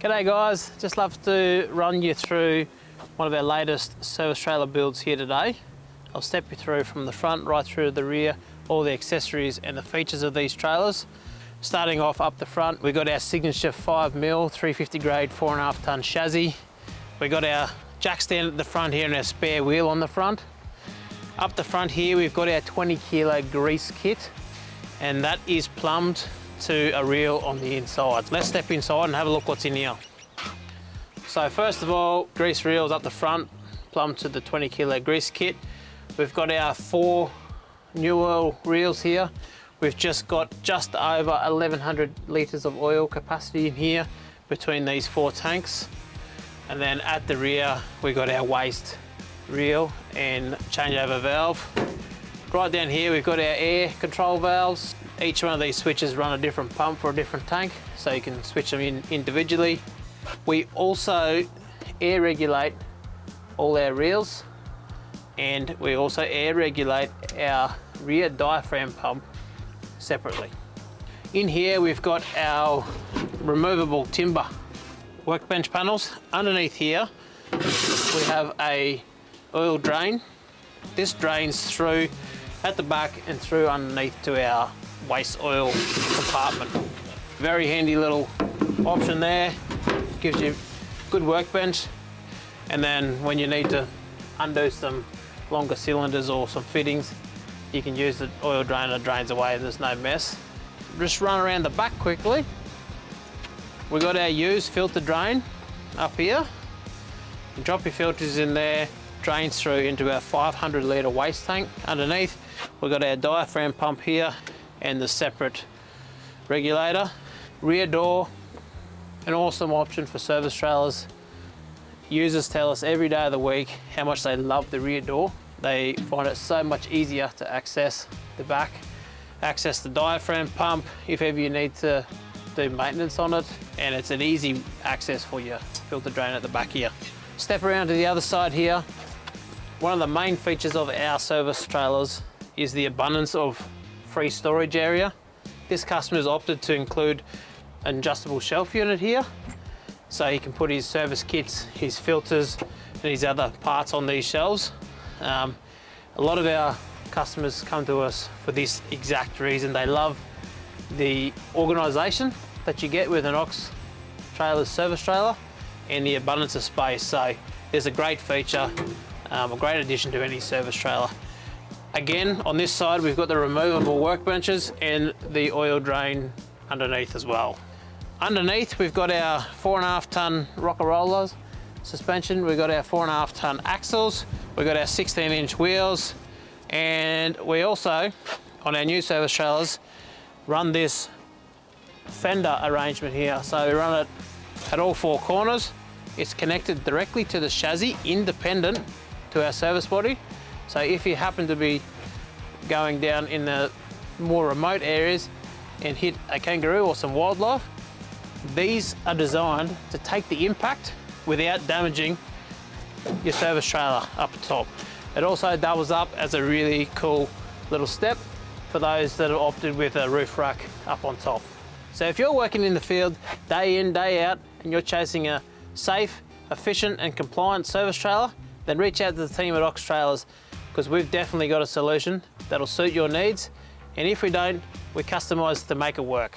G'day guys, just love to run you through one of our latest service trailer builds here today. I'll step you through from the front right through to the rear, all the accessories and the features of these trailers. Starting off up the front, we've got our signature 5mm 350 grade 4.5 tonne chassis. We've got our jack stand at the front here and our spare wheel on the front. Up the front here we've got our 20 kilo grease kit, and that is plumbed to a reel on the inside. Let's step inside and have a look what's in here. So first of all, grease reels up the front, plumbed to the 20 kilo grease kit. We've got our 4 new oil reels here. We've just got just over 1100 litres of oil capacity in here between these 4 tanks. And then at the rear, we got our waste reel and changeover valve. Right down here, we've got our air control valves. Each one of these switches run a different pump for a different tank, so you can switch them in individually. We also air regulate all our reels, and we also air regulate our rear diaphragm pump separately. In here, we've got our removable timber workbench panels. Underneath here, we have a oil drain. This drains through at the back and through underneath to our waste oil compartment. Very handy little option there. Gives you good workbench. And then when you need to undo some longer cylinders or some fittings, you can use the oil drainer, drains away and there's no mess. Just run around the back quickly. We've got our used filter drain up here. You drop your filters in there, drains through into our 500 litre waste tank. Underneath, we've got our diaphragm pump here and the separate regulator. Rear door, an awesome option for service trailers. Users tell us every day of the week how much they love the rear door. They find it so much easier to access the back, access the diaphragm pump if ever you need to do maintenance on it, and it's an easy access for your filter drain at the back here. Step around to the other side here. One of the main features of our service trailers is the abundance of free storage area. This customer's opted to include an adjustable shelf unit here, so he can put his service kits, his filters and his other parts on these shelves. A lot of our customers come to us for this exact reason. They love the organisation that you get with an Ox Trailers service trailer and the abundance of space. So there's a great feature, a great addition to any service trailer. Again, on this side, we've got the removable workbenches and the oil drain underneath as well. Underneath, we've got our 4.5 tonne rocker rollers suspension. We've got our 4.5 tonne axles. We've got our 16-inch wheels. And we also, on our new service trailers, run this fender arrangement here. So we run it at all 4 corners. It's connected directly to the chassis, independent to our service body. So if you happen to be going down in the more remote areas and hit a kangaroo or some wildlife, these are designed to take the impact without damaging your service trailer up top. It also doubles up as a really cool little step for those that are opted with a roof rack up on top. So if you're working in the field day in, day out, and you're chasing a safe, efficient and compliant service trailer, then reach out to the team at Ox Trailers, because we've definitely got a solution that'll suit your needs. And if we don't, we customise to make it work.